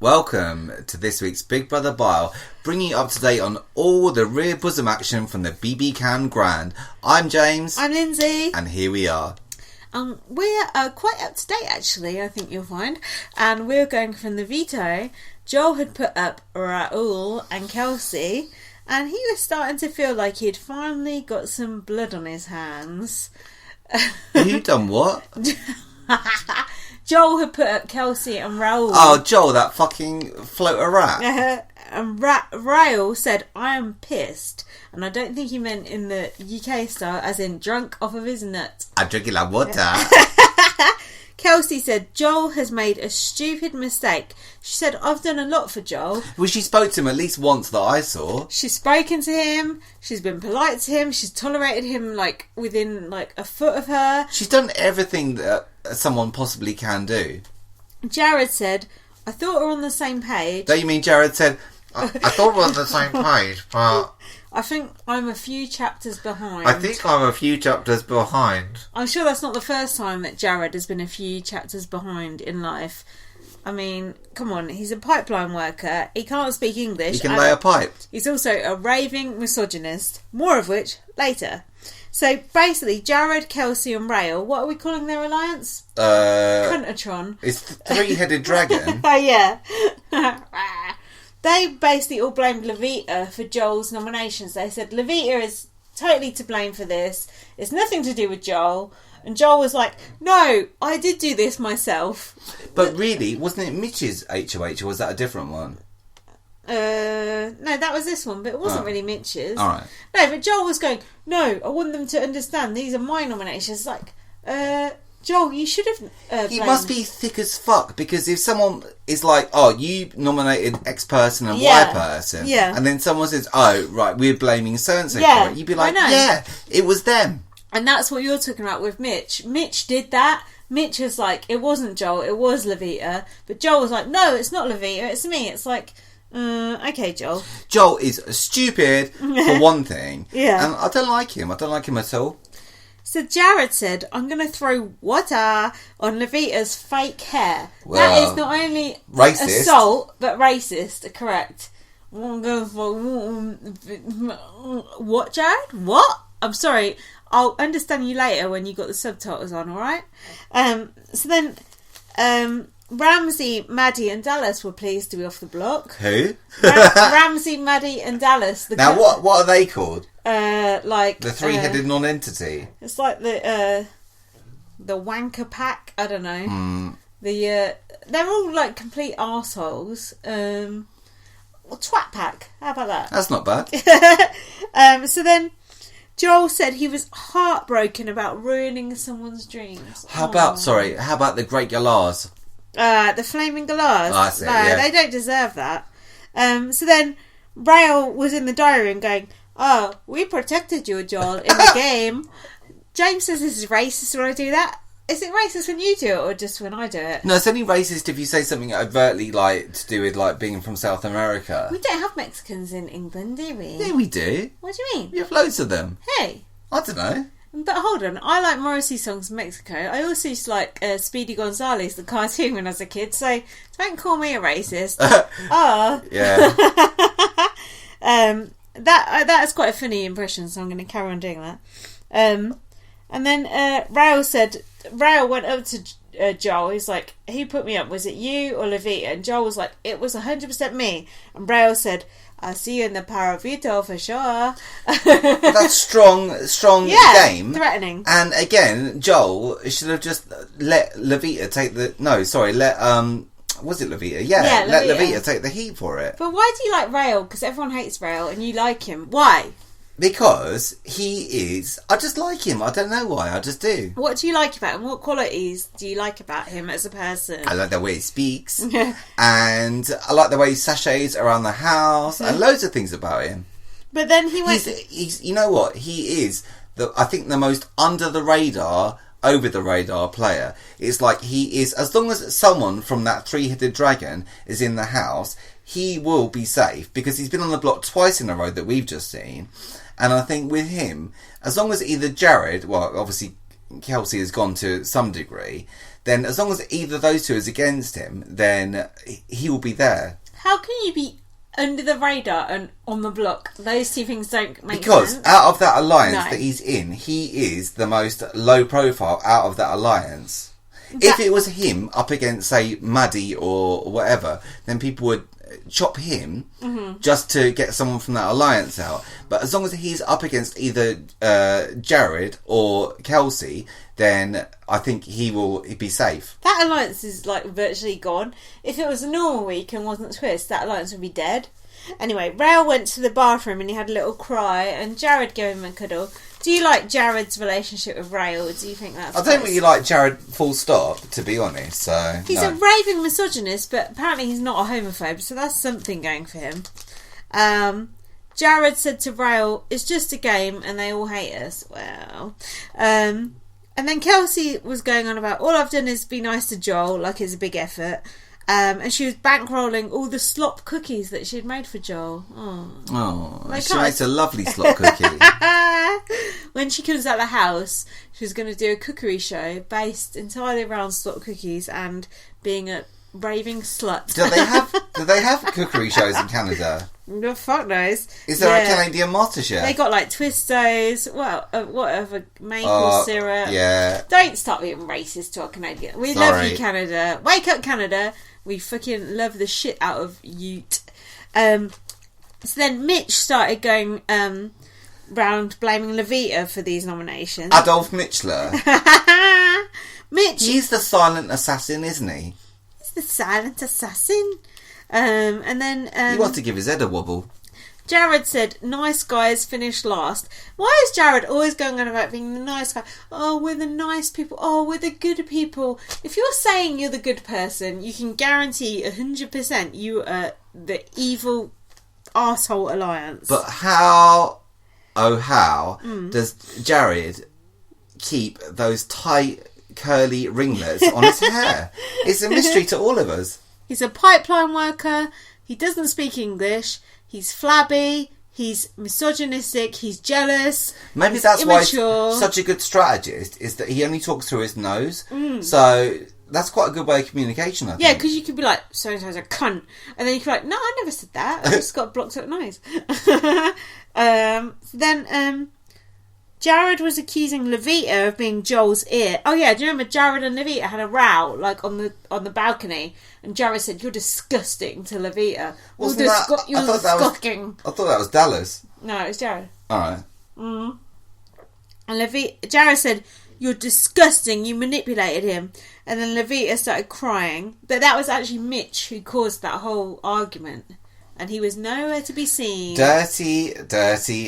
Welcome to this week's Big Brother Bile, bringing you up to date on all the rear bosom action from the BBCAN Grand. I'm James. I'm Lindsay. And here we are. We're quite up to date, actually, I think you'll find. And we're going from the veto. Joel had put up Raul and Kelsey, and he was starting to feel like he'd finally got some blood on his hands. You done what? Joel had put up Kelsey and Raul. Oh, Joel, that fucking floater rat. And Raul said, I am pissed. And I don't think he meant in the UK style, as in drunk off of his nuts. I'm drinking like water. Kelsey said, Joel has made a stupid mistake. She said, I've done a lot for Joel. Well, she spoke to him at least once that I saw. She's spoken to him. She's been polite to him. She's tolerated him, within, a foot of her. She's done everything that someone possibly can do. Jared said, I thought we're on the same page. Don't you mean Jared said, I thought we're on the same page, but... I think I'm a few chapters behind. I think I'm a few chapters behind. I'm sure that's not the first time that Jared has been a few chapters behind in life. I mean, come on, he's a pipeline worker. He can't speak English. He can lay a pipe. He's also a raving misogynist. More of which later. So basically, Jared, Kelsey and Raul, what are we calling their alliance? Cuntatron. It's three-headed dragon. Oh, yeah. They basically all blamed Levita for Joel's nominations. They said Levita is totally to blame for this. It's nothing to do with Joel. And Joel was like, no, I did do this myself. But really, wasn't it Mitch's HOH or was that a different one? No, that was this one, but it wasn't really Mitch's. Alright. No, but Joel was going, no, I want them to understand these are my nominations. Like, Joel, you should have... he must be thick as fuck, because if someone is like, oh, you nominated X person and Y person, and then someone says, oh, right, we're blaming so-and-so for it, you'd be like, yeah, it was them. And that's what you're talking about with Mitch. Mitch did that. Mitch was like, it wasn't Joel, it was Levita. But Joel was like, no, it's not Levita, it's me. It's like, okay, Joel. Joel is stupid, for one thing. Yeah. And I don't like him. I don't like him at all. So Jared said, I'm going to throw water on Levita's fake hair. Well, that is not only racist. Assault, but racist. Correct. I'm going for... What, Jared? What? I'm sorry. I'll understand you later when you got the subtitles on, alright? So then... Ramsey, Maddie and Dallas were pleased to be off the block. Who? Ramsey, Maddie and Dallas. What are they called? The three-headed non-entity. It's like the wanker pack. I don't know. They're all like complete arseholes. Twat pack. How about that? That's not bad. So then Joel said he was heartbroken about ruining someone's dreams. How about the Great Galahs? The Flaming Galahs. That's it, no, yeah. they don't deserve that. So then Raul was in the diary room going, oh, we protected you, Joel, in the game. James says this is racist when I do that. Is it racist when you do it or just when I do it? No, it's only racist if you say something overtly to do with being from South America. We don't have Mexicans in England, do we? Yeah, we do. What do you mean? We have loads of them. Hey. I don't know. But hold on, I like Morrissey songs from Mexico. I also used to like Speedy Gonzales, the cartoon, when I was a kid, so don't call me a racist. Yeah. That is quite a funny impression, so I'm going to carry on doing that. And then Raul went up to Joel. He's like, who put me up? Was it you or Levita? And Joel was like, it was 100% me. And Raul said, I'll see you in the power of veto for sure. That's strong game. Threatening. And again, Joel should have just let Levita take the... No, sorry, was it Levita? Yeah, let Levita take the heat for it. But why do you like Raul? Because everyone hates Raul and you like him. Why? Because he is... I just like him. I don't know why. I just do. What do you like about him? What qualities do you like about him as a person? I like the way he speaks. And I like the way he sachets around the house. And loads of things about him. But then he went... He's you know what? He is, I think, the most under-the-radar, over-the-radar player. It's like he is... As long as someone from that three-headed dragon is in the house, he will be safe. Because he's been on the block twice in a row that we've just seen. And I think with him, as long as either Jared, well, obviously Kelsey has gone to some degree, then as long as either of those two is against him, then he will be there. How can you be under the radar and on the block? Those two things don't make because sense. Out of that alliance that he's in, he is the most low profile out of that alliance. If it was him up against, say, Maddie or whatever, then people would chop him just to get someone from that alliance out. But as long as he's up against either Jared or Kelsey, then I think he'd be safe. That alliance is like virtually gone. If it was a normal week and wasn't twist, that alliance would be dead. Anyway, Raul went to the bathroom and he had a little cry, and Jared gave him a cuddle. Do you like Jared's relationship with Raul? Do you think that's... I don't really like Jared full stop, to be honest, so... He's a raving misogynist, but apparently he's not a homophobe, so that's something going for him. Jared said to Raul, it's just a game and they all hate us. Well... and then Kelsey was going on about, all I've done is be nice to Joel, like it's a big effort. And she was bankrolling all the slop cookies that she had made for Joel. She makes a lovely slop cookie. When she comes out of the house, she was going to do a cookery show based entirely around slop cookies and being a raving slut. Do they have cookery shows in Canada? No, fuck knows. Is there a Canadian MasterChef? They got like Twistos, whatever, maple syrup. Yeah. Don't start being racist to our Canadian. We love you, Canada. Wake up, Canada. We fucking love the shit out of Ute. So then Mitch started going round blaming Levita for these nominations. Adolf Mitchler. Mitch. He's the silent assassin, isn't he? He's the silent assassin. And then... he wants to give his head a wobble. Jared said, nice guys finish last. Why is Jared always going on about being the nice guy? Oh, we're the nice people. Oh, we're the good people. If you're saying you're the good person, you can guarantee 100% you are the evil arsehole alliance. But how does Jared keep those tight, curly ringlets on his hair? It's a mystery to all of us. He's a pipeline worker. He doesn't speak English. He's flabby, he's misogynistic, he's jealous. Maybe that's immature. Why he's such a good strategist, is that he only talks through his nose. So that's quite a good way of communication, I think. Yeah, because you could be like, so-and-so's a cunt. And then you could be like, no, I never said that. I just got blocked up nose. Then Jared was accusing Levita of being Joel's ear. Oh yeah, do you remember Jared and Levita had a row, like on the balcony? And Jared said, you're disgusting to Levita. You're disgusting. I thought that was Dallas. No, it was Jared. Alright. And Jared said, you're disgusting, you manipulated him. And then Levita started crying. But that was actually Mitch who caused that whole argument. And he was nowhere to be seen. Dirty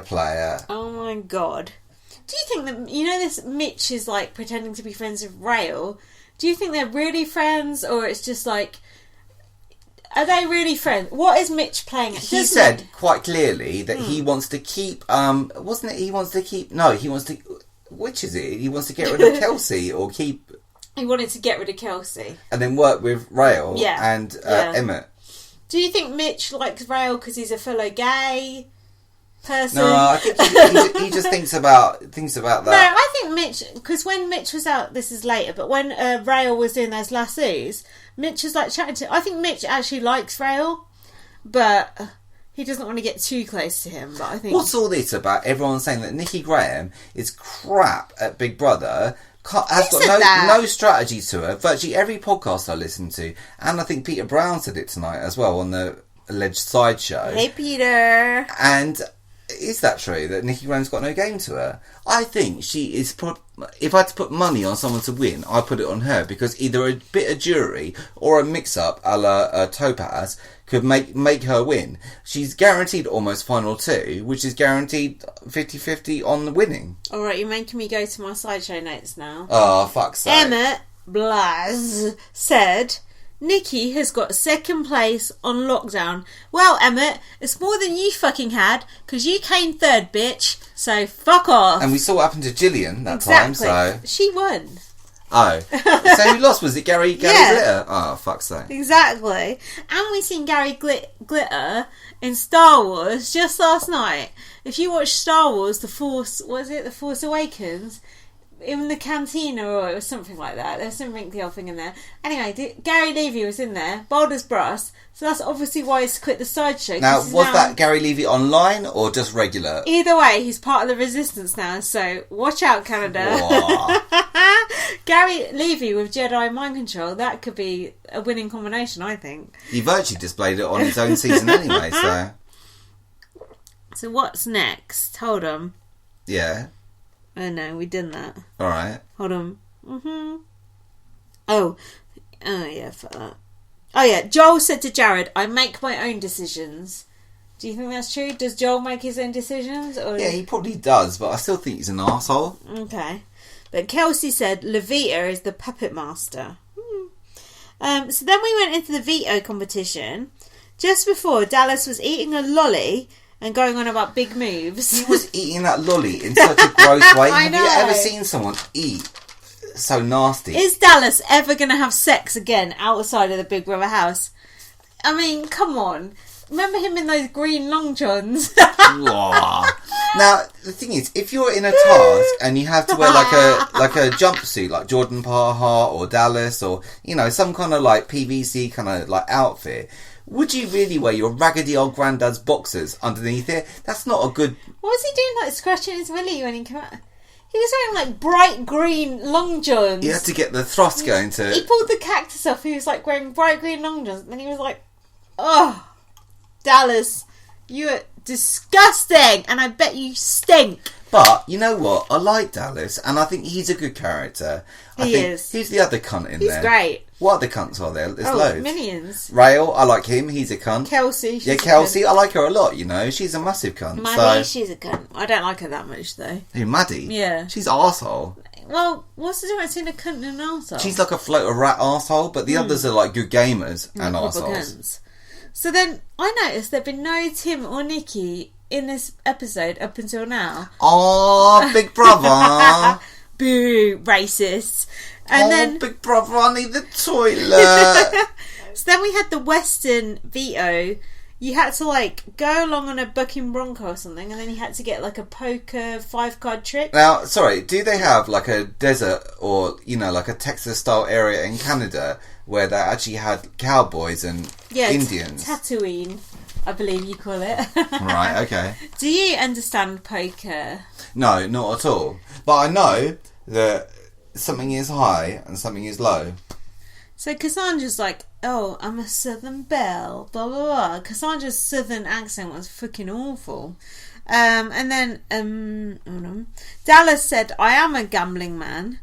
player. Oh my god. Do you think that, this Mitch is like pretending to be friends with Raul? Do you think they're really friends, or it's just like, are they really friends? What is Mitch playing at? He said quite clearly that he wants to keep, wasn't it? He wants to, which is it? He wants to get rid of Kelsey or keep... He wanted to get rid of Kelsey. And then work with Raul and Emmett. Do you think Mitch likes Raul because he's a fellow gay person? No, I think he just thinks about that. No, I think Mitch, because when Mitch was out, this is later, but when Raul was doing those lassos, Mitch was like chatting to... I think Mitch actually likes Raul, but he doesn't want to get too close to him. But I think... What's all this about everyone saying that Nikki Graham is crap at Big Brother? Has got no strategy to her. Virtually every podcast I listen to, and I think Peter Brown said it tonight as well on the alleged sideshow. Hey, Peter. And is that true, that Nikki Graham's got no game to her? I think she is... If I had to put money on someone to win, I'd put it on her, because either a bit of jury or a mix-up a la Topaz could make her win. She's guaranteed almost final 2, which is guaranteed 50-50 on the winning. Alright, you're making me go to my sideshow notes now. Oh, fuck's sake. Emmett Blaz said... Nikki has got second place on lockdown. Well, Emmett, it's more than you fucking had, because you came third, bitch. So, fuck off. And we saw what happened to Gillian that time, so... She won. Oh. So who lost? Was it Gary Glitter? Oh, fuck's sake. Exactly. And we seen Gary Glitter in Star Wars just last night. If you watch Star Wars, The Force Awakens... in the cantina, or it was something like that. There's some wrinkly old thing in there. Anyway, Gary Levy was in there, bold as brass. So that's obviously why he's quit the sideshow. Now, was that Gary Levy online or just regular? Either way, he's part of the resistance now. So watch out, Canada. Gary Levy with Jedi mind control. That could be a winning combination, I think. He virtually displayed it on his own season anyway. So what's next? Hold on. Yeah. Oh no, we done that. All right. Hold on. Oh yeah, fuck that. Oh yeah, Joel said to Jared, "I make my own decisions." Do you think that's true? Does Joel make his own decisions? Or... Yeah, he probably does, but I still think he's an arsehole. Okay. But Kelsey said Levita is the puppet master. So then we went into the veto competition. Just before, Dallas was eating a lolly and going on about big moves. He was eating that lolly in such a gross way. I know. Have you ever seen someone eat so nasty? Is Dallas ever going to have sex again outside of the Big Brother house? I mean, come on. Remember him in those green long johns? Now, the thing is, if you're in a task and you have to wear like a jumpsuit, like Jordan Parhart or Dallas, or, you know, some kind of like PVC kind of like outfit, would you really wear your raggedy old granddad's boxers underneath it? That's not a good... What was he doing, like scratching his willy when he came out? He was wearing like bright green long johns. You had to get the thrust going to... He pulled the cactus off. He was like wearing bright green long johns. And then he was like, "Oh, Dallas, you are disgusting. And I bet you stink." But, you know what? I like Dallas. And I think he's a good character. He is. Who's the other cunt in there? He's great. What other cunts are there? There's loads. Millions. Raul, I like him. He's a cunt. Kelsey. Kelsey, I like her a lot, you know. She's a massive cunt. Maddie, she's a cunt. I don't like her that much, though. Who, Maddie? Yeah. She's arsehole. Well, what's the difference between a cunt and an arsehole? She's like a floater rat arsehole, but the others are like good gamers and arseholes. So then, I noticed there'd been no Tim or Nikki in this episode up until now. Oh, Big Brother. Boo, racist. And then Big Brother, I need the toilet. So then we had the Western veto. You had to like go along on a bucking bronco or something, and then you had to get like a poker 5-card trick. Now, sorry, do they have like a desert or, you know, like a Texas style area in Canada where they actually had cowboys and Indians? Tatooine, I believe you call it. Right, okay. Do you understand poker? No, not at all. But I know that something is high and something is low. So Cassandra's like, "Oh, I'm a Southern belle," blah blah blah. Cassandra's Southern accent was fucking awful. And then hold on. Dallas said, "I am a gambling man,"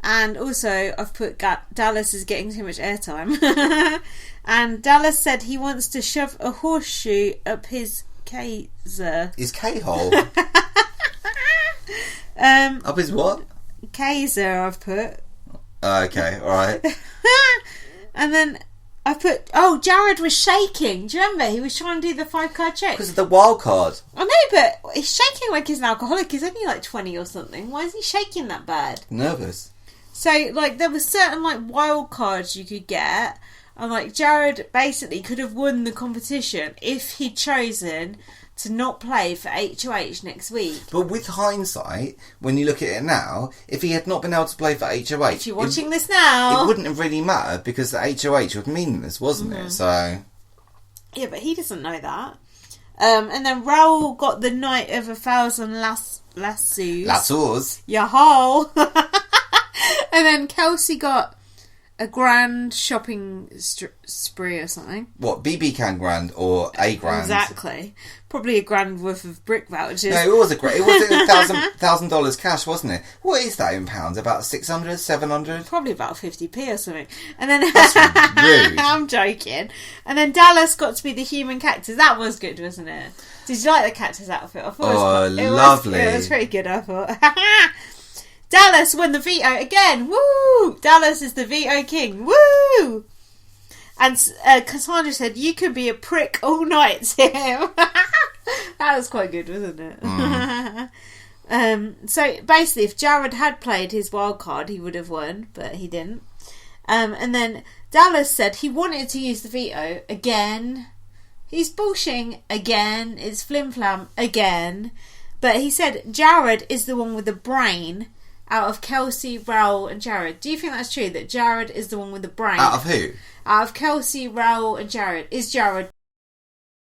and also I've put Dallas is getting too much airtime. And Dallas said he wants to shove a horseshoe up his Kaiser. His K-hole? Up his what? Kaiser, I've put. Okay, alright. And then I put, Jared was shaking. Do you remember? He was trying to do the 5-card trick. Because of the wild card. I know, but he's shaking like he's an alcoholic. He's only like 20 or something. Why is he shaking that bad? Nervous. So, like, there were certain, like, wild cards you could get. And, like, Jared basically could have won the competition if he'd chosen to not play for HOH next week. But with hindsight, when you look at it now, if he had not been able to play for HOH... If you're watching this now... It wouldn't have really mattered because the HOH was meaningless, wasn't it? So... Yeah, but he doesn't know that. And then Raul got the Night of 1,000 lassos. Lassos? Yahoo! And then Kelsey got a grand shopping spree or something. What, BBCAN grand or a grand? Exactly. Probably a grand worth of brick vouchers. No, it was $1,000 cash, wasn't it? What is that in pounds? About 600, 700? Probably about 50p or something. And then that's rude. I'm joking. And then Dallas got to be the human cactus. That was good, wasn't it? Did you like the cactus outfit? I thought lovely. It was pretty good, I thought. Dallas won the veto again. Woo! Dallas is the veto king. Woo! And Cassandra said, "You could be a prick all night, Tim." That was quite good, wasn't it? So basically, if Jared had played his wild card, he would have won, but he didn't. And then Dallas said he wanted to use the veto again. He's bullshitting again. It's flim-flam again. But he said Jared is the one with the brain. out of Kelsey, Raul and Jared. Do you think that's true, that Jared is the one with the brain? Out of who? Out of Kelsey, Raul and Jared. Is Jared